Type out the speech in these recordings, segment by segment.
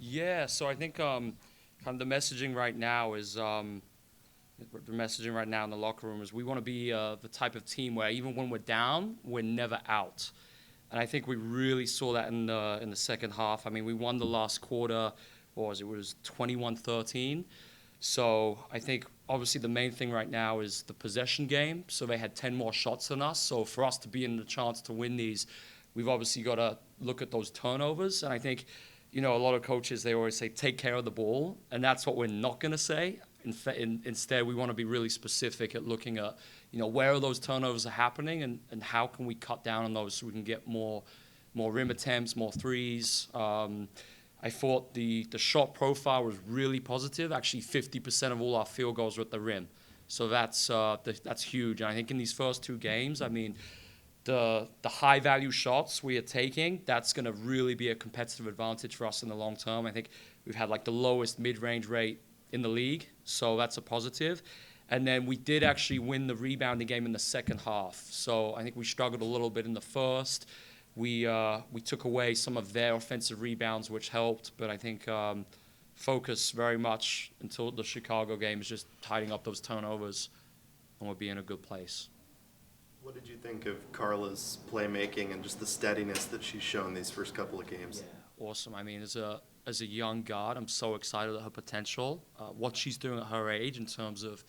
Yeah, so I think kind of the messaging right now is the messaging right now in the locker room is we want to be the type of team where even when we're down, we're never out. And I think we really saw that in the second half. I mean, we won the last quarter, what was it? It was 21-13. So I think obviously the main thing right now is the possession game. So they had 10 more shots than us. So for us to be in the chance to win these, we've obviously got to look at those turnovers. And I think, a lot of coaches, they always say, take care of the ball. And that's what we're not going to say. Instead, we want to be really specific at looking at, where are those turnovers are happening and how can we cut down on those so we can get more rim attempts, more threes. I thought the shot profile was really positive. Actually, 50% of all our field goals were at the rim. So that's huge. And I think in these first two games, I mean, the high value shots we are taking, that's going to really be a competitive advantage for us in the long term. I think we've had like the lowest mid-range rate in the league, so that's a positive. And then we did actually win the rebounding game in the second half. So I think we struggled a little bit in the first. We took away some of their offensive rebounds, which helped. But I think focus very much until the Chicago game is just tidying up those turnovers, and we'll be in a good place. What did you think of Carla's playmaking and just the steadiness that she's shown these first couple of games? Yeah, awesome. I mean, as a young guard, I'm so excited at her potential. What she's doing at her age in terms of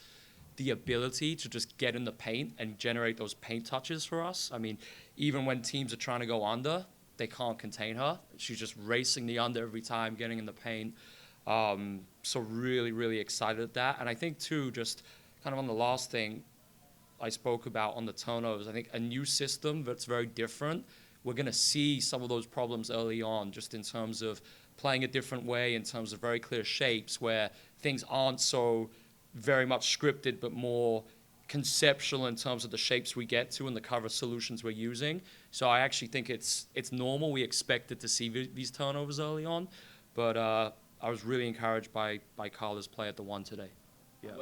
the ability to just get in the paint and generate those paint touches for us. I mean, even when teams are trying to go under, they can't contain her. She's just racing the under every time, getting in the paint. So really, really excited at that. And I think, too, just kind of on the last thing I spoke about on the turnovers, I think a new system that's very different, we're going to see some of those problems early on, just in terms of playing a different way, in terms of very clear shapes where things aren't so very much scripted, but more conceptual in terms of the shapes we get to and the cover solutions we're using. So I actually think it's normal. We expected to see these turnovers early on, but I was really encouraged by Carla's play at the one today. Yeah.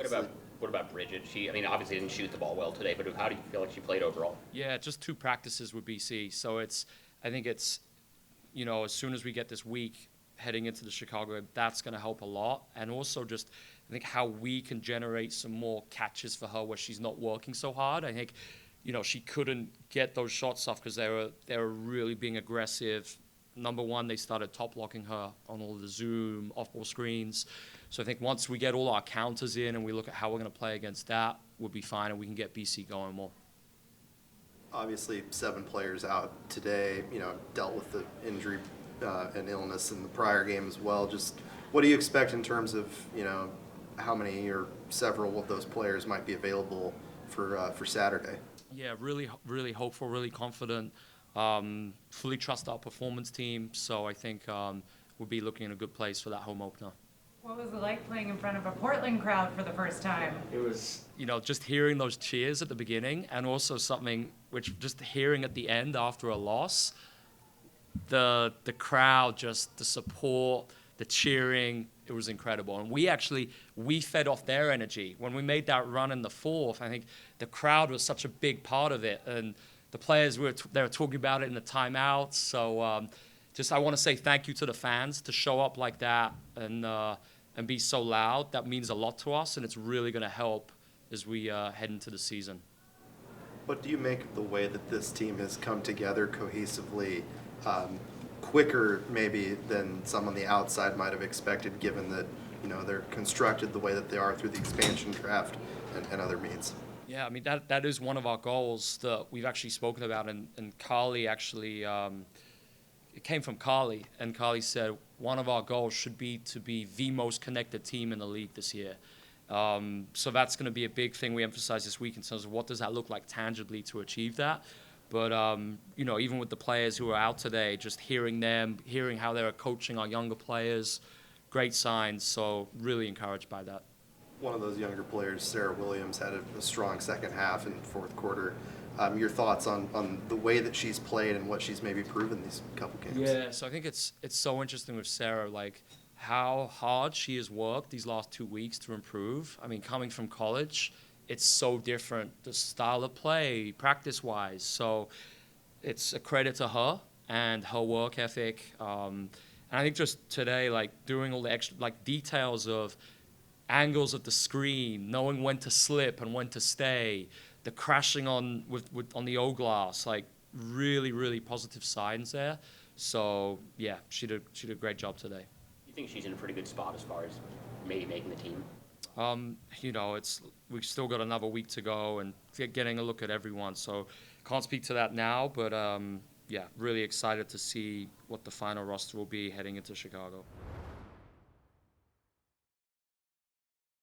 What about Bridget? I mean, obviously didn't shoot the ball well today, but how do you feel like she played overall? Yeah, just 2 practices with BC. So I think it's, as soon as we get this week heading into the Chicago, that's going to help a lot. And also just, I think how we can generate some more catches for her where she's not working so hard. I think, she couldn't get those shots off because they were really being aggressive. Number one, they started top locking her on all the zoom, off-ball screens. So I think once we get all our counters in and we look at how we're going to play against that, we'll be fine and we can get BC going more. Obviously, 7 players out today, dealt with the injury and illness in the prior game as well. Just what do you expect in terms of, how many or several of those players might be available for Saturday? Yeah, really, really hopeful, really confident. Fully trust our performance team. So I think we'll be looking in a good place for that home opener. What was it like playing in front of a Portland crowd for the first time? It was, just hearing those cheers at the beginning and also something which just hearing at the end after a loss, the crowd, just the support, the cheering, it was incredible. And we fed off their energy. When we made that run in the fourth, I think the crowd was such a big part of it. And the players, they were talking about it in the timeouts. So I want to say thank you to the fans to show up like that and be so loud. That means a lot to us, and it's really going to help as we head into the season. What do you make of the way that this team has come together cohesively, quicker maybe than some on the outside might have expected, given that they're constructed the way that they are through the expansion draft and other means? Yeah, I mean, that is one of our goals that we've actually spoken about, and Carly actually, it came from Carly, and Carly said one of our goals should be to be the most connected team in the league this year. So that's going to be a big thing we emphasize this week in terms of what does that look like tangibly to achieve that. But, even with the players who are out today, just hearing them, hearing how they're coaching our younger players, great signs, so really encouraged by that. One of those younger players, Sarah Williams, had a strong second half and fourth quarter. Your thoughts on the way that she's played and what she's maybe proven these couple games? Yeah, so I think it's so interesting with Sarah, like how hard she has worked these last 2 weeks to improve. I mean, coming from college, it's so different, the style of play, practice-wise. So it's a credit to her and her work ethic. And I think just today, like doing all the extra like details of angles of the screen, knowing when to slip and when to stay, the crashing on on the O glass, like really, really positive signs there. So yeah, she did a great job today. You think she's in a pretty good spot as far as maybe making the team? We've still got another week to go and getting a look at everyone. So can't speak to that now, but yeah, really excited to see what the final roster will be heading into Chicago.